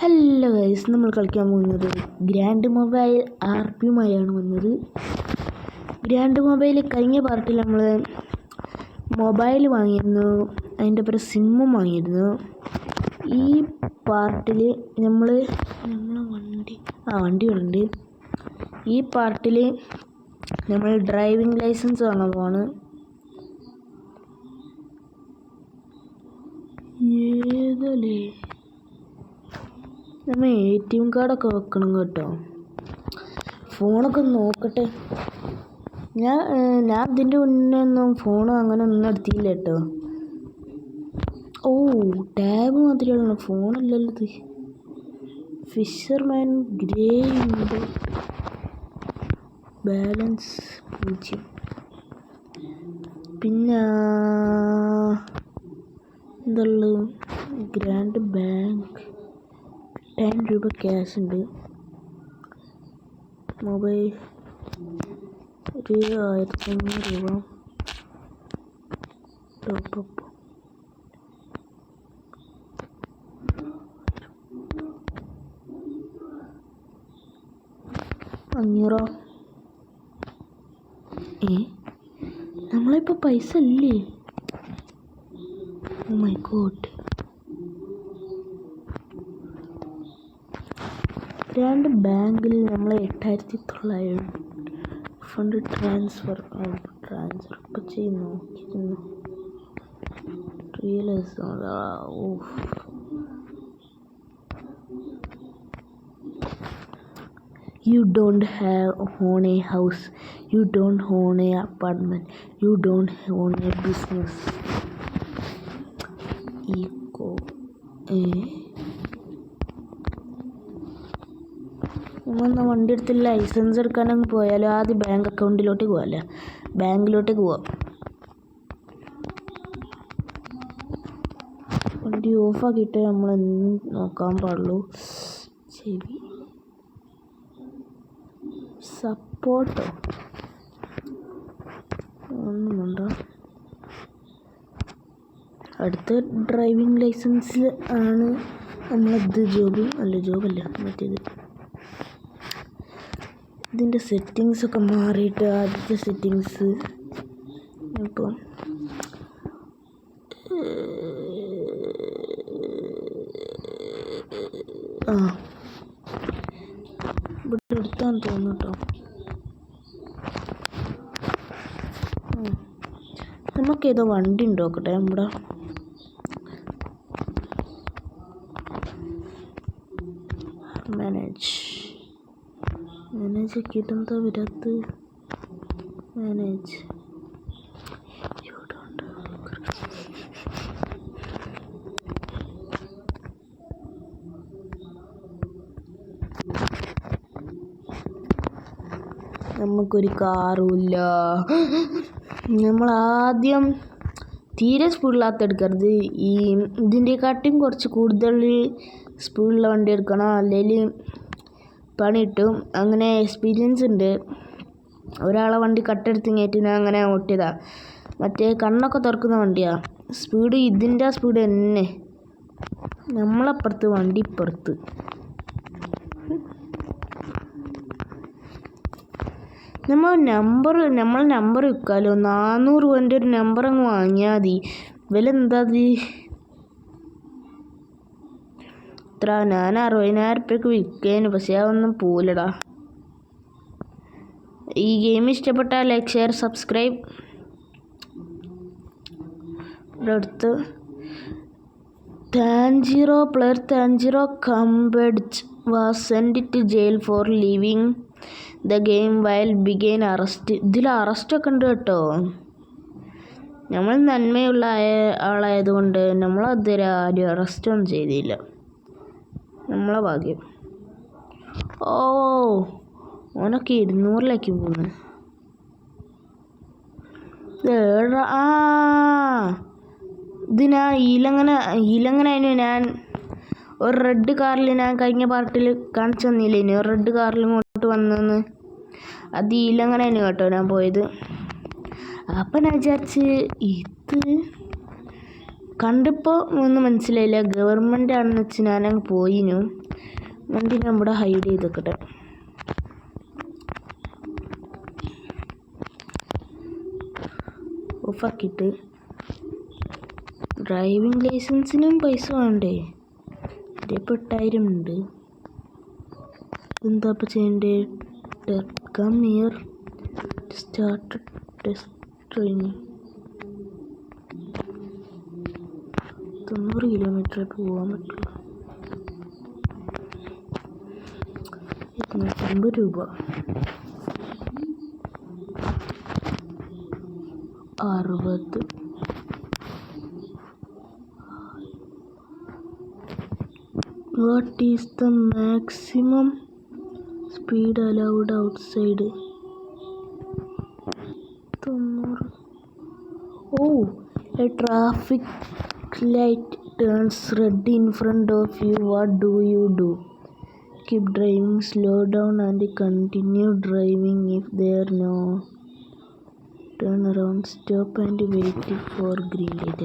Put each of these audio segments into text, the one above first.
Hello guys, നമ്മൾ കളിക്കാൻ പോകുന്നത് ഗ്രാൻഡ് മൊബൈൽ ആർപിയുമായാണ് വന്നത്. ഗ്രാൻഡ് മൊബൈൽ കഴിഞ്ഞ പാർട്ടിൽ നമ്മൾ മൊബൈൽ വാങ്ങിയിരുന്നു, അതിൻ്റെ പേര് സിമ്മും വാങ്ങിയിരുന്നു. ഈ പാർട്ടിൽ നമ്മൾ വണ്ടികളുണ്ട്. ഈ പാർട്ടിൽ നമ്മൾ ഡ്രൈവിംഗ് ലൈസൻസ് വാങ്ങാൻ പോവാണ്. ഏതല്ലേ നമ്മൾ ATM കാർഡൊക്കെ വെക്കണം കേട്ടോ. ഫോണൊക്കെ നോക്കട്ടെ. ഞാൻ ഇതിൻ്റെ മുന്നേ ഒന്നും ഫോൺ അങ്ങനെ ഒന്നും എടുത്തില്ല കേട്ടോ. ഓ, ടാബ് മാത്രമേ ഫോണല്ലല്ലോ ഇത്. ഫിഷർമാൻ ഗ്രേ ഉണ്ട്. ബാലൻസ് 0. പിന്നെ എന്തുള്ളത്? ഗ്രാൻഡ് ബാങ്ക് 10 രൂപ ക്യാഷ് ഉണ്ട്. മൊബൈൽ 1500 രൂപ ടോപ്പപ്പ്. $500. നമ്മളിപ്പോൾ പൈസ ഇല്ലേ? Oh my God. ഗ്രാൻഡ് ബാങ്കിൽ നമ്മൾ 8900 ഫണ്ട് ട്രാൻസ്ഫർ ഇപ്പോൾ ചെയ്യുന്നു. You don't own a house, you don't own a apartment, you don't own a business. നമ്മൾ വണ്ടി എടുത്ത് ലൈസൻസ് എടുക്കാനങ്ങ് പോയാലോ? ആദ്യം ബാങ്ക് അക്കൗണ്ടിലോട്ട് പോകാമല്ലോ, ബാങ്കിലോട്ടേക്ക് പോവാം. വണ്ടി ഓഫാക്കിയിട്ട് നമ്മൾ നോക്കാൻ പാടുള്ളൂ. ചെവി സപ്പോർട്ടോ ഒന്നുമുണ്ടോ? അടുത്ത ഡ്രൈവിംഗ് ലൈസൻസിൽ ആണ് നമ്മളത്. ജോബല്ല മറ്റേത്. ഇതിൻ്റെ സെറ്റിങ്സൊക്കെ മാറിയിട്ട് ആദ്യത്തെ സെറ്റിങ്സ് ഇപ്പം ഇവിടെ എടുത്താന്ന് തോന്നുന്നു കേട്ടോ. നമുക്കേതോ വണ്ടി ഉണ്ടോ നോക്കട്ടെ. നമ്മുടെ മാനേജ് കിട്ടുന്നതോ വരാത്ത്. മാനേജ് നമുക്കൊരു കാറുമില്ല. നമ്മൾ ആദ്യം തീരെ സ്പീഡില്ലാത്ത എടുക്കരുത്. ഇതിൻ്റെക്കാട്ടും കുറച്ച് കൂടുതൽ സ്പീഡുള്ള വണ്ടി എടുക്കണം, അല്ലെങ്കിൽ പണി കിട്ടും. അങ്ങനെ എക്സ്പീരിയൻസ് ഉണ്ട്. ഒരാളെ വണ്ടി കട്ടെടുത്ത് കയറ്റി ഞാൻ അങ്ങനെ ഓട്ടിയതാ. മറ്റേ കണ്ണൊക്കെ തുറക്കുന്ന വണ്ടിയാണ്. സ്പീഡ് ഇതിൻ്റെ സ്പീഡ് തന്നെ. നമ്മളപ്പുറത്ത് വണ്ടി ഇപ്പുറത്ത്. നമ്മൾ നമ്പർ വെക്കാമല്ലോ. 400 രൂപൻ്റെ ഒരു നമ്പർ അങ്ങ് വാങ്ങിയാൽ മതി. വില എന്താ അത്? ഇത്ര ഞാൻ 60,000 രൂപയ്ക്ക് വിൽക്കേനു, പക്ഷേ അതൊന്നും പോലടാ. ഈ ഗെയിം ഇഷ്ടപ്പെട്ടാൽ ലൈക്ക്, ഷെയർ, സബ്സ്ക്രൈബ്. ഇവിടെ അടുത്ത് player Tanjiro Kambedge was sent to jail for leaving the game while being arrested. ഇതിൽ അറസ്റ്റൊക്കെ ഉണ്ട് കേട്ടോ. നമ്മൾ നന്മയുള്ള ആളായതുകൊണ്ട് നമ്മളതുവരെ ആരും അറസ്റ്റൊന്നും ചെയ്തില്ല. നമ്മളെ ഭാഗ്യം. ഓ, ഓനൊക്കെ 200 പോകുന്നു. ഇതിനാ ഈലങ്ങനായിരുന്നു. ഞാൻ ഒരു റെഡ് കാറിൽ ഞാൻ കഴിഞ്ഞ പാർട്ടിൽ കാണിച്ചു തന്നില്ലേ, ഇനി ഒരു റെഡ് കാറിൽ ഇങ്ങോട്ട് വന്നെന്ന്. അത് ഈലങ്ങനായിരുന്നു കേട്ടോ ഞാൻ പോയത്. അപ്പം ഞാൻ വിചാരിച്ച് ഇത് കണ്ടപ്പോൾ ഒന്നും മനസ്സിലായില്ല. ഗവൺമെൻറ് ആണെന്ന് വെച്ച് ഞാനങ്ങ് പോയിനു. വണ്ടി നമ്മുടെ ഹൈഡ് ചെയ്തൊക്കെ ഓഫാക്കിയിട്ട് ഡ്രൈവിംഗ് ലൈസൻസിനും പൈസ വേണ്ടേ? ഇതിപ്പോൾ 8000 ഉണ്ട്. എന്താ ഇപ്പോൾ ചെയ്യണ്ടേ? Come here start test training. 90 kilometre പോകാൻ പറ്റുള്ളൂ. 250 രൂപ. 60. What is the maximum speed allowed outside? 90. Oh, a traffic light turns red in front of you. What do? Keep driving, slow down and continue driving. If there no turn around, stop and wait for green light.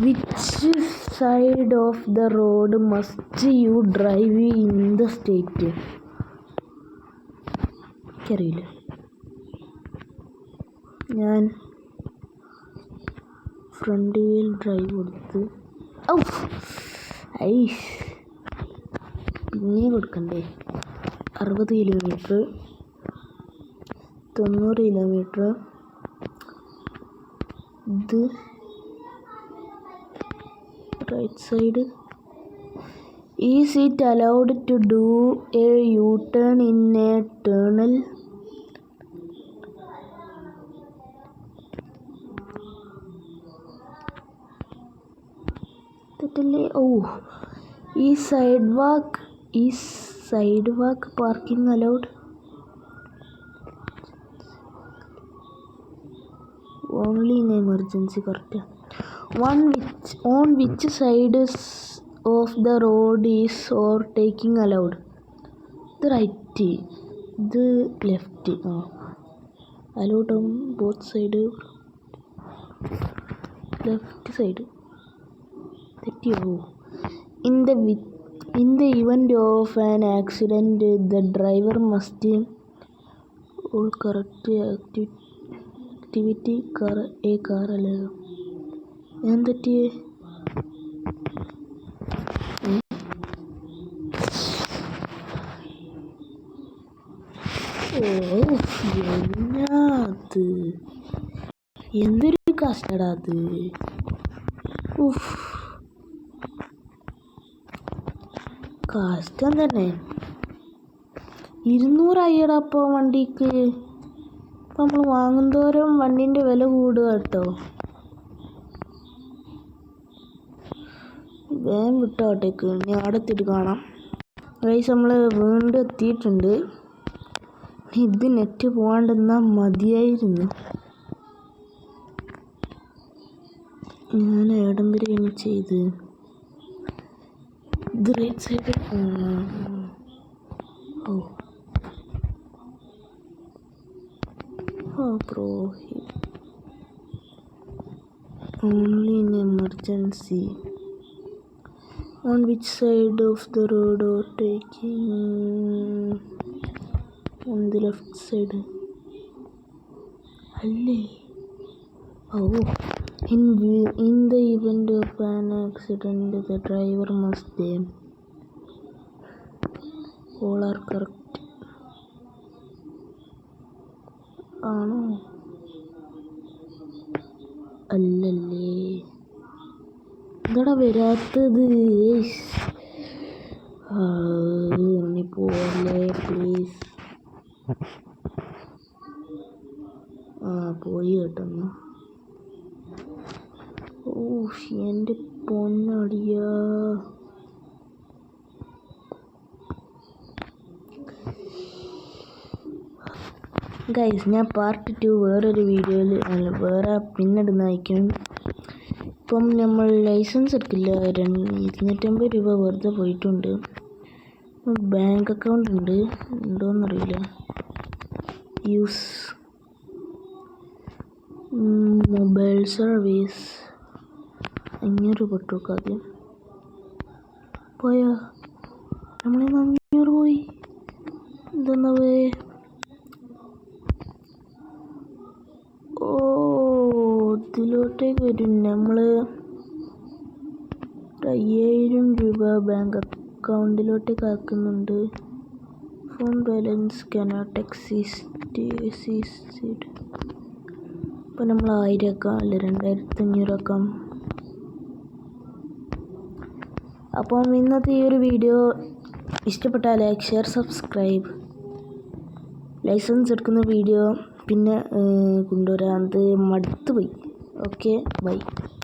Which side of the road must you drive in the state? അറിയില്ല. ഞാൻ front wheel drive കൊടുത്ത് പിന്നെ കൊടുക്കണ്ടേ? 60 kilometre, 90 kilometre. ഇത് right side. Is it allowed to do a U-turn in a tunnel? Is sidewalk parking allowed? Only in emergency. Correct. On which side of the road is overtaking allowed? The right, the left. Allowed on both sides. Left side. In the event of an accident, the driver must all correct activity car allowed. എന്തൊക്കെ എന്തൊരു കഷ്ടടാ അത്. കഷ്ടം തന്നെ. 200 ആയിടാ അപ്പോൾ വണ്ടിക്ക്. ഇപ്പം നമ്മൾ വാങ്ങുന്തോറും വണ്ടീൻ്റെ വില കൂടുക കേട്ടോ. വേഗം വിട്ടോട്ടേക്ക്. ഇനി അവിടെ എത്തിയിട്ട് കാണാം. ഗൈസ്, നമ്മൾ വീണ്ടും എത്തിയിട്ടുണ്ട്. ഇത് നെറ്റ് പോകാണ്ടെന്നാൽ മതിയായിരുന്നു. ഞാൻ ഏടം വരെയാണ് ചെയ്ത്. ഇത് right side. Bro, only in emergency. On which side of the road overtaking? On the left side. അല്ലേ? In the event of an accident, the driver must all are correct. ആണോ? അല്ലല്ലേ? എന്താടാ വരാത്തത്? നീ പോലെ പ്ലീസ്. പോയി കേട്ടെന്ന്. എൻ്റെ പൊന്നടിയാ. ഗൈസ്, ഞാൻ പാർട്ട് 2 വേറൊരു വീഡിയോയിൽ വേറെ പിന്നിടുന്നതായിരിക്കും. ഇപ്പം നമ്മൾ ലൈസൻസ് എടുക്കില്ല. 250 രൂപ വെറുതെ പോയിട്ടുണ്ട്. ബാങ്ക് അക്കൗണ്ട് ഉണ്ട്, ഉണ്ടോയെന്നറിയില്ല. യൂസ് മൊബൈൽ സർവീസ് 500 പെട്ടു ആദ്യം പോയാ നമ്മളിന്ന് 500 പോയി. ഇതെന്നാവേ? ഓ ഇതിലോട്ടേക്ക് വരും. നമ്മൾ 5000 രൂപ ബാങ്ക് അക്കൗണ്ടിലോട്ടേക്ക് ആക്കുന്നുണ്ട്. Phone balance cannot exist. അപ്പോൾ നമ്മൾ 1000 ആക്കാം, അല്ല 2500 ആക്കാം. അപ്പം ഇന്നത്തെ ഈ ഒരു വീഡിയോ ഇഷ്ടപ്പെട്ടാൽ ലൈക്ക്, ഷെയർ, സബ്സ്ക്രൈബ്. ലൈസൻസ് എടുക്കുന്ന വീഡിയോ പിന്നെ കൊണ്ടുവരാൻ മടുത്തു പോയി. Okay, by.